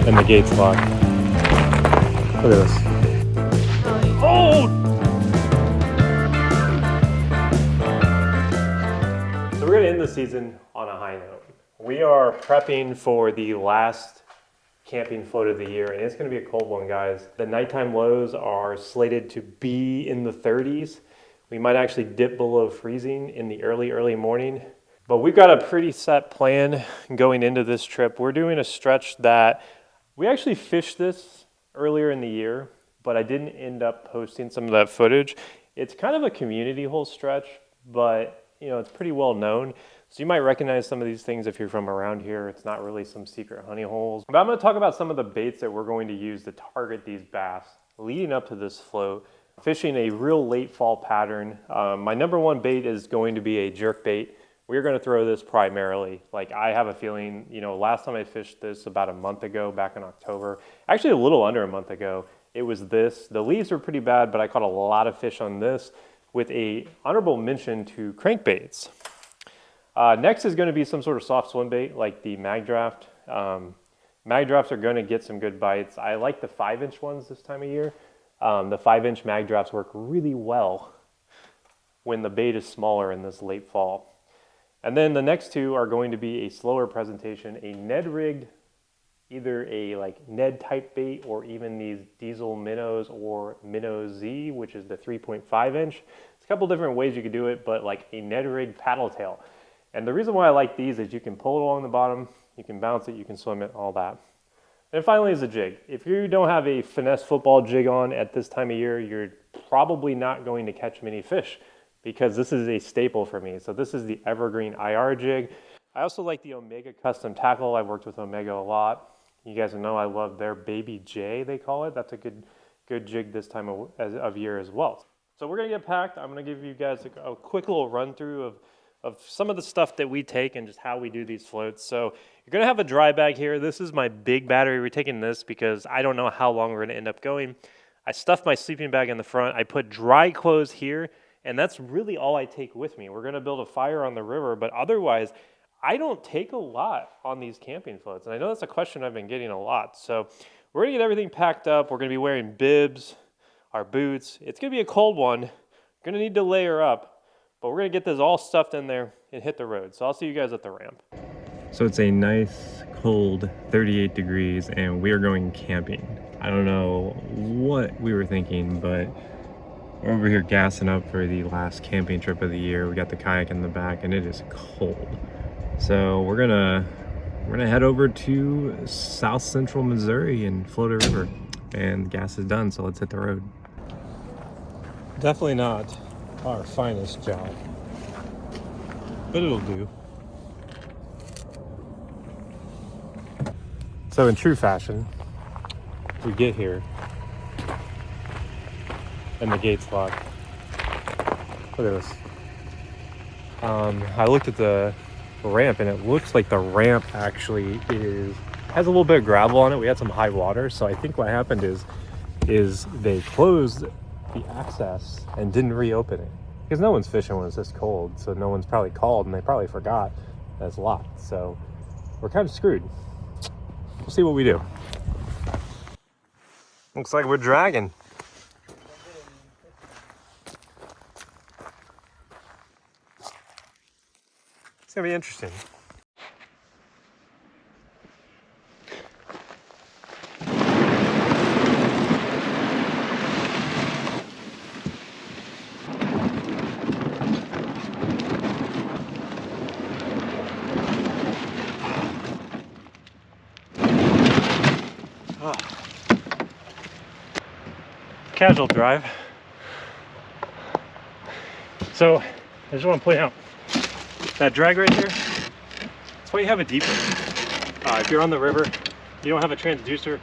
And the gate's locked. Look at this. Oh! So we're gonna end the season on a high note. We are prepping for the last camping float of the year, and it's gonna be a cold one, guys. The nighttime lows are slated to be in the 30s. We might actually dip below freezing in the early morning. But we've got a pretty set plan going into this trip. We're doing a stretch that we actually fished this earlier in the year, but I didn't end up posting some of that footage. It's kind of a community hole stretch, but you know, it's pretty well known. So you might recognize some of these things if you're from around here. It's not really some secret honey holes. But I'm gonna talk about some of the baits that we're going to use to target these bass leading up to this float. Fishing a real late fall pattern. My number one bait is going to be a jerk bait. We're gonna throw this primarily. Like, I have a feeling, you know, last time I fished this about a month ago, back in October, actually a little under a month ago, it was this. The leaves were pretty bad, but I caught a lot of fish on this with a honorable mention to crankbaits. Next is gonna be some sort of soft swim bait like the Magdraft. Magdrafts are gonna get some good bites. I like the 5-inch ones this time of year. The 5-inch Magdrafts work really well when the bait is smaller in this late fall. And then the next two are going to be a slower presentation, a Ned rigged, either a like Ned type bait or even these diesel minnows or minnow Z, which is the 3.5-inch. It's a couple different ways you could do it, but like a Ned rigged paddle tail. And the reason why I like these is you can pull it along the bottom, you can bounce it, you can swim it, all that. And finally is a jig. If you don't have a finesse football jig on at this time of year, you're probably not going to catch many fish, because this is a staple for me. So this is the Evergreen IR jig. I also like the Omega custom tackle. I've worked with Omega a lot. You guys know I love their Baby J, they call it. That's a good jig this time of year as well. So we're gonna get packed. I'm gonna give you guys a quick little run through of some of the stuff that we take and just how we do these floats. So you're gonna have a dry bag here. This is my big battery. We're taking this because I don't know how long we're gonna end up going. I stuffed my sleeping bag in the front. I put dry clothes here, and that's really all I take with me. We're gonna build a fire on the river, but otherwise, I don't take a lot on these camping floats. And I know that's a question I've been getting a lot. So we're gonna get everything packed up. We're gonna be wearing bibs, our boots. It's gonna be a cold one. We're gonna need to layer up, but we're gonna get this all stuffed in there and hit the road. So I'll see you guys at the ramp. So it's a nice, cold 38 degrees, and we are going camping. I don't know what we were thinking, but we're over here gassing up for the last camping trip of the year. We got the kayak in the back, and it is cold. So we're gonna head over to South Central Missouri and float a river. And the gas is done, so let's hit the road. Definitely not our finest job, but it'll do. So in true fashion, we get here and the gate's locked. Look at this. I looked at the ramp, and it looks like the ramp actually has a little bit of gravel on it. We had some high water, so I think what happened is they closed the access and didn't reopen it, because no one's fishing when it's this cold. So no one's probably called, and they probably forgot that it's locked. So we're kind of screwed. We'll see what we do. Looks like we're dragging. It's gonna be interesting. Casual drive. So I just want to point out that drag right there. That's why you have a deeper. If you're on the river, you don't have a transducer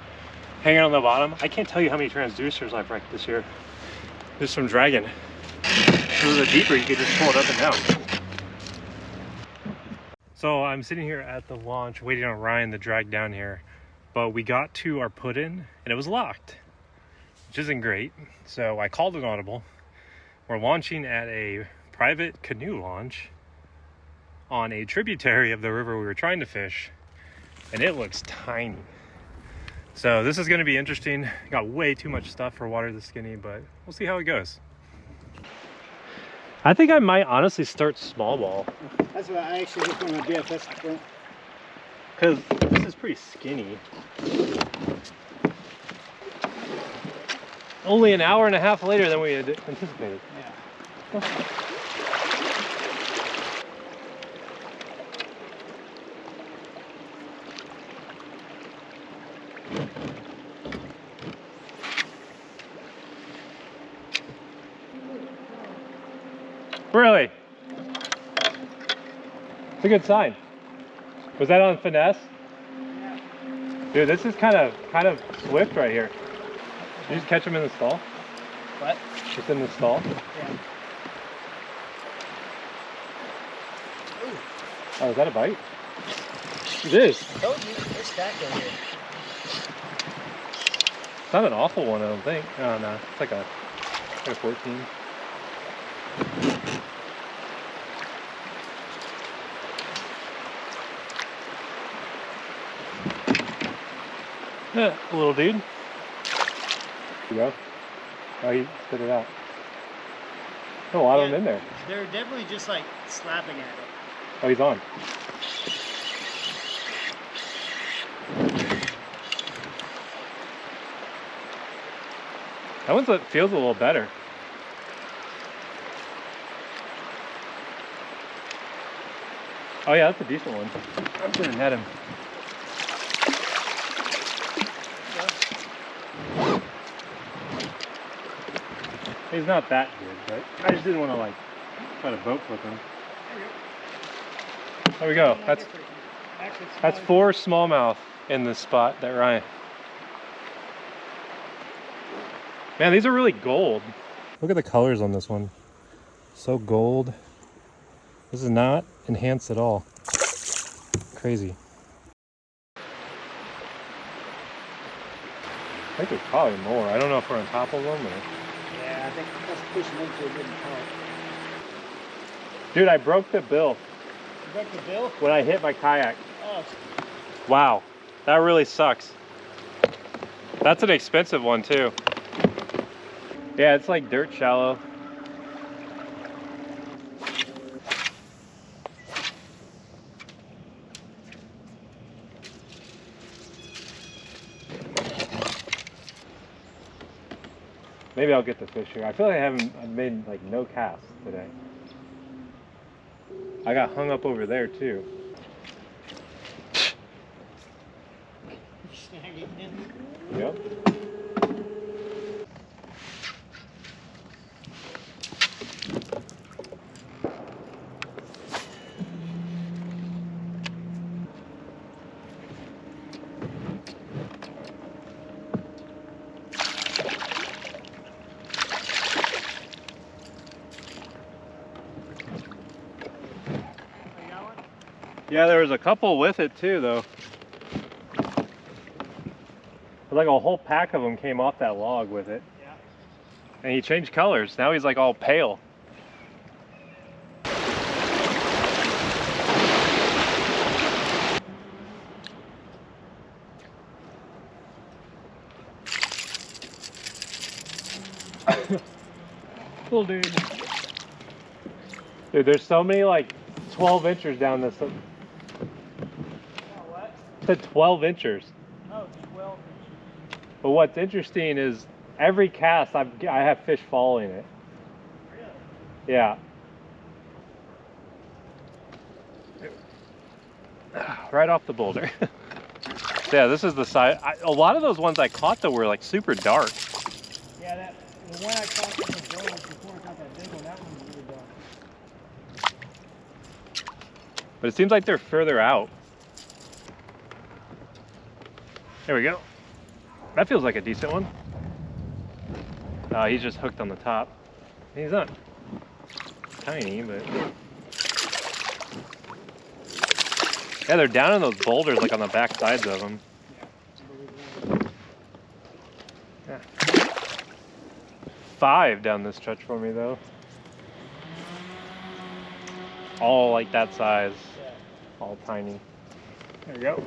hanging on the bottom. I can't tell you how many transducers I've wrecked this year just from dragging. If it was a deeper, you could just pull it up and down. So I'm sitting here at the launch waiting on Ryan to drag down here, but we got to our put in and it was locked, which isn't great. So I called an audible, We're launching at a private canoe launch on a tributary of the river we were trying to fish, and it looks tiny. So this is going to be interesting. Got way too much stuff for water this skinny, but we'll see how it goes. I think I might honestly start small ball. That's what I actually just want to be. That's because this is pretty skinny. Only an hour and a half later than we had anticipated. Yeah. Really? It's a good sign. Was that on finesse? Yeah. Dude, this is kind of swift right here. Did you just catch him in the stall? What? Just in the stall? Yeah. Ooh. Oh, is that a bite? It is. I told you, they're stacked over here. It's not an awful one, I don't think. Oh, no. It's like a 14. Yeah, a little dude. There you go. Oh, he spit it out. There's a lot of them in there. They're definitely just like slapping at it. Oh, he's on. That one feels a little better. Oh yeah, that's a decent one. I'm gonna net him. He's not that good, but I just didn't want to like try to boat flip him. There we go. That's 4 smallmouth in this spot that Ryan. Man, these are really gold. Look at the colors on this one. So gold. This is not enhanced at all. Crazy. I think there's probably more. I don't know if we're on top of them or... Yeah, I think that's pushing into a good part. Dude, I broke the bill. You broke the bill? When I hit my kayak. Oh. Wow, that really sucks. That's an expensive one too. Yeah, it's like dirt shallow. Maybe I'll get the fish here. I feel like I've made like no casts today. I got hung up over there too. Yep. Yeah, there was a couple with it too, though. Like a whole pack of them came off that log with it. Yeah. And he changed colors. Now he's like all pale. Cool dude. Dude, there's so many like 12 inchers down this. Oh, what? It said 12 inchers. Oh, 12 inches. But what's interesting is every cast I have fish following it. Really? Yeah. Right off the boulder. Yeah, this is the size. A lot of those ones I caught though were like super dark. Yeah, the one I caught from the boat before I got that big one, that one was really dark. But it seems like they're further out. There we go. That feels like a decent one. He's just hooked on the top. He's not tiny, but... Yeah, they're down in those boulders, like on the back sides of them. Yeah. 5 down this stretch for me though. All like that size. Yeah. All tiny. There we go.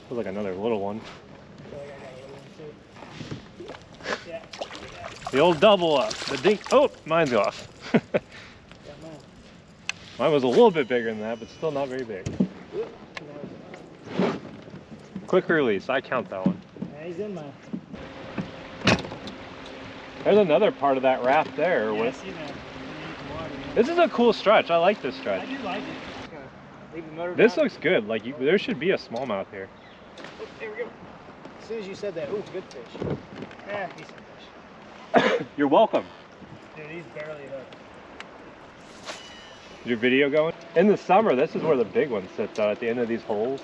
Feels like another little one. I feel like I got a little one too. Yeah. The old double up. The Dink. Oh, mine's off. Got mine. Mine was a little bit bigger than that, but still not very big. Quick release. I count that one. Yeah, he's in mine. There's another part of that raft there. Yeah, I see that. This is a cool stretch. I like this stretch. I do like it. Leave the motor This down. looks good. Like there should be a smallmouth here. Oh, there we go. As soon as you said that, ooh, good fish. Yeah, decent fish. You're welcome. Dude, he's barely hooked. Is your video going? In the summer, this is where the big one sits out at the end of these holes.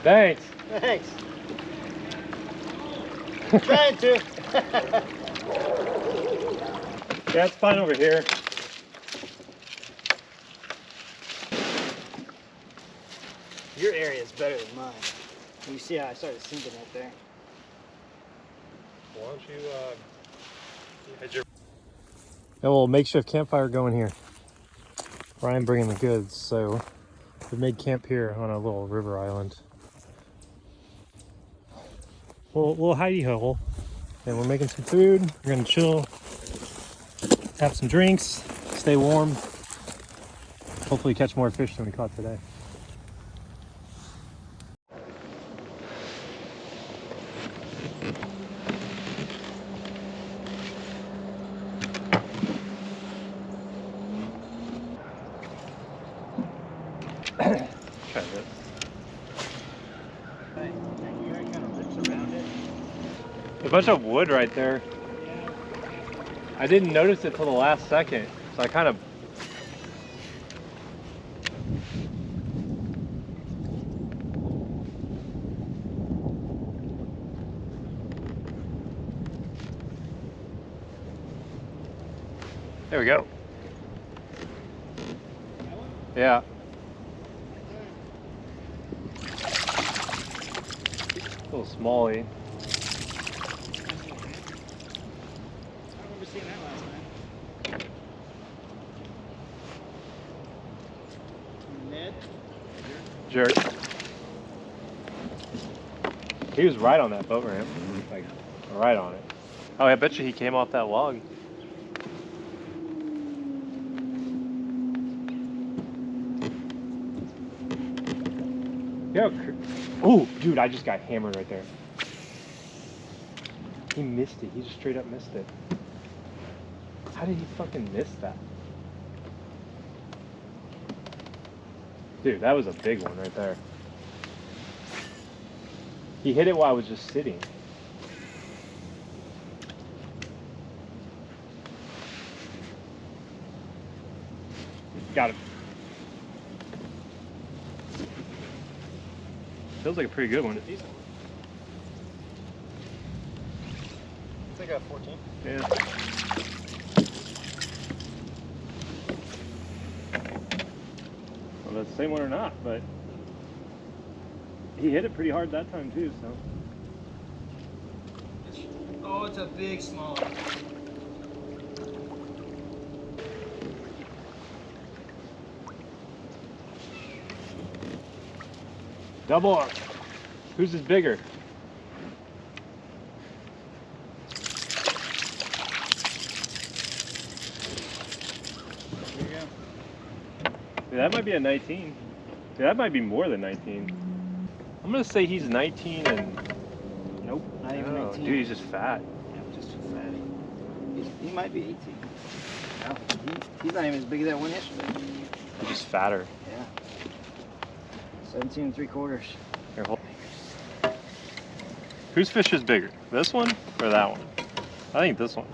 Thanks. Thanks. Trying to. Yeah, it's fine over here. Your area is better than mine. You see how I started sinking right there. Why don't you hit your... And we'll makeshift campfire going here. Ryan bringing the goods, so we made camp here on a little river island. Well, little hidey hole, and we're making some food. We're gonna chill, have some drinks, stay warm. Hopefully catch more fish than we caught today. Try this. A bunch of wood right there. Yeah. I didn't notice it till the last second, so I kind of... There we go. Yeah. Little Smallie. I remember seeing that last night. Ned? Jerk. He was right on that boat ramp. Like, right on it. Oh, I bet you he came off that log. Yeah. Oh, dude, I just got hammered right there. He missed it. He just straight up missed it. How did he fucking miss that? Dude, that was a big one right there. He hit it while I was just sitting. Got him. Feels like a pretty good one. Decent one. It's like a 14. Yeah. Well, that's the same one or not, but he hit it pretty hard that time too, so. Oh, it's a big small. Double up. Whose is bigger? There you go. Dude, that might be a 19. Dude, that might be more than 19. I'm gonna say he's 19 and... Nope, not even Oh, 19. dude, he's just fat. Yeah, just too fatty. He might be 18. No, he's not even as big as that one yesterday. He's just fatter. Yeah. 17 3/4. Here, hold. Whose fish is bigger? This one or that one? I think this one.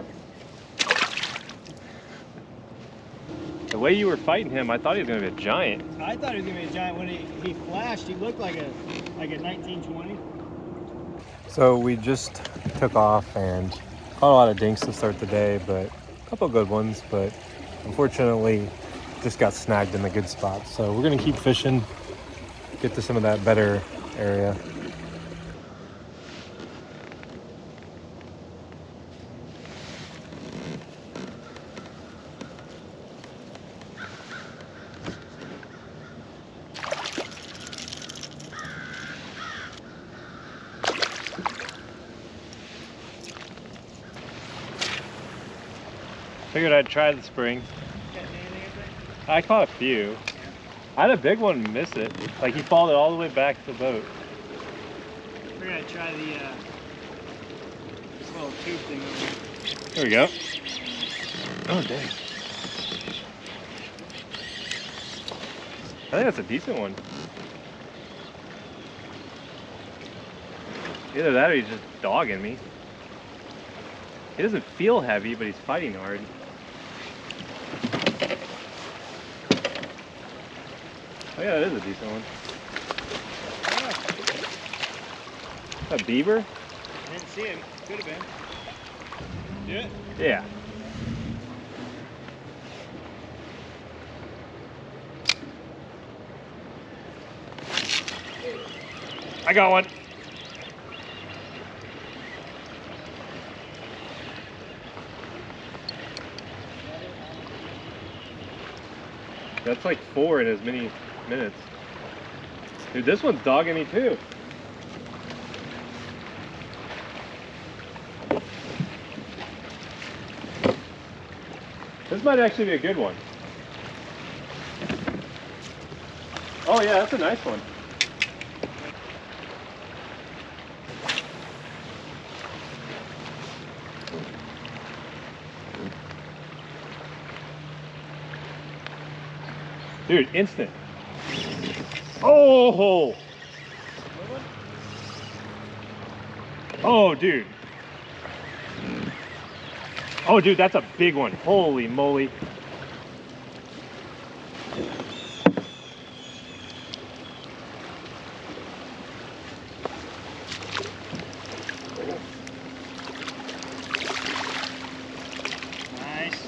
The way you were fighting him, I thought he was gonna be a giant. I thought he was gonna be a giant when he flashed. He looked like a 1920. So we just took off and caught a lot of dinks to start the day, but a couple good ones, but unfortunately just got snagged in the good spots. So we're gonna keep fishing, get to some of that better area. Figured I'd try the spring. I caught a few. I had a big one miss it. Like he followed all the way back to the boat. We're gonna try the this little tube thing over here. There we go. Oh dang. I think that's a decent one. Either that or he's just dogging me. He doesn't feel heavy, but he's fighting hard. Oh yeah, that is a decent one. A beaver? I didn't see him. Could have been. Do it? Yeah. I got one. That's like 4 in as many minutes. Dude, this one's dogging me too. This might actually be a good one. Oh yeah, that's a nice one. Dude, instant. Oh! Oh, dude. Oh, dude, that's a big one. Holy moly. Nice.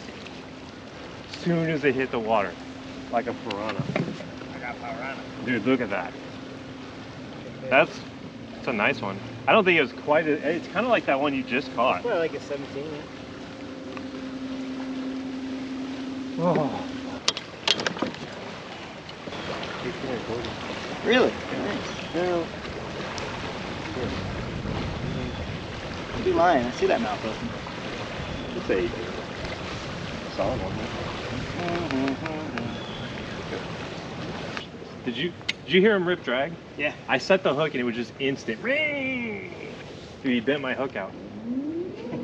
As soon as they hit the water, like a piranha. I got piranha. Dude, look at that. That's a nice one. I don't think it was quite it's kind of like that one you just caught. Probably like a 17. Oh. Really? Nice. No. Don't be lying. I see that mouth open. It's a solid one. Did you hear him rip drag? Yeah. I set the hook and it was just instant. Ring! Dude, he bent my hook out. That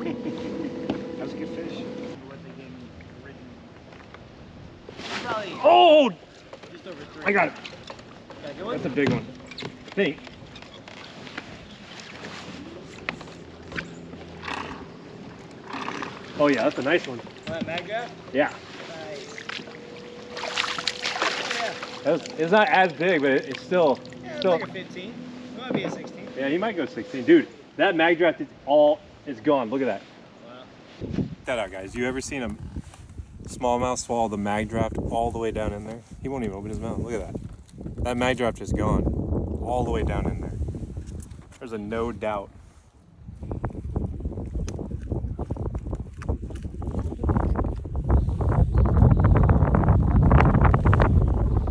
was a good fish. What they gave me originally. Probably Oh! just over 3. I got it. Got a good one? That's a big one. I think. Oh yeah, that's a nice one. That Magdraft? Yeah. Nice. Oh, yeah. It's not as big, but it's still. Yeah, it's still. like a 15. It might be a 16. Yeah, he might go 16. Dude, that Magdraft is gone. Look at that. Wow. Check that out, guys. You ever seen a smallmouth swallow the Magdraft all the way down in there? He won't even open his mouth. Look at that. That Magdraft is gone all the way down in there. There's a no doubt.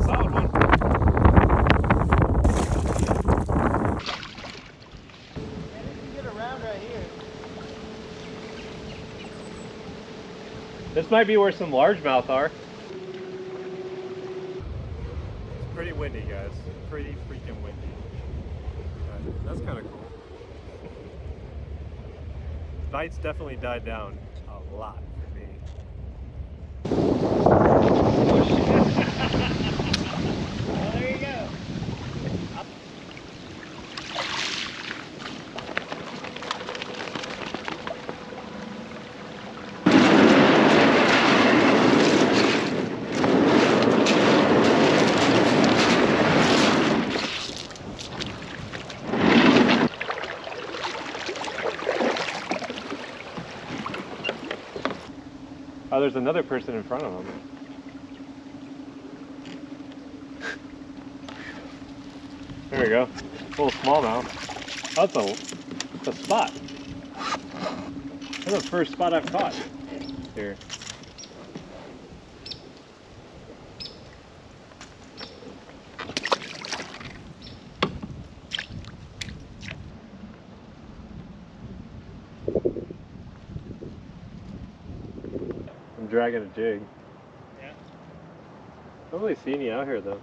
Solid one. Get around right here. This might be where some largemouth are. It's pretty windy, guys. Pretty freaking windy. But that's kind of cool. Bites definitely died down a lot for me. Well, there you go. Oh, there's another person in front of him. There we go. A little smallmouth. Oh, that's a spot. That's the first spot I've caught here. I'm dragging a jig. Yeah. I don't really see any out here though.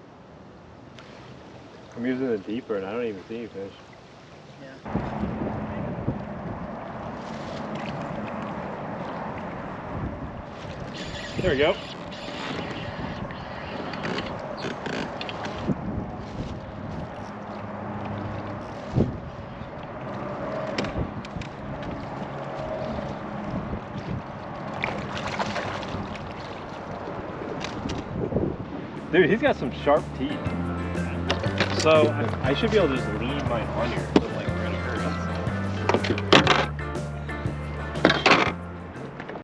I'm using the deeper and I don't even see any fish. Yeah. There we go. Dude, he's got some sharp teeth. So I should be able to just lean mine on here.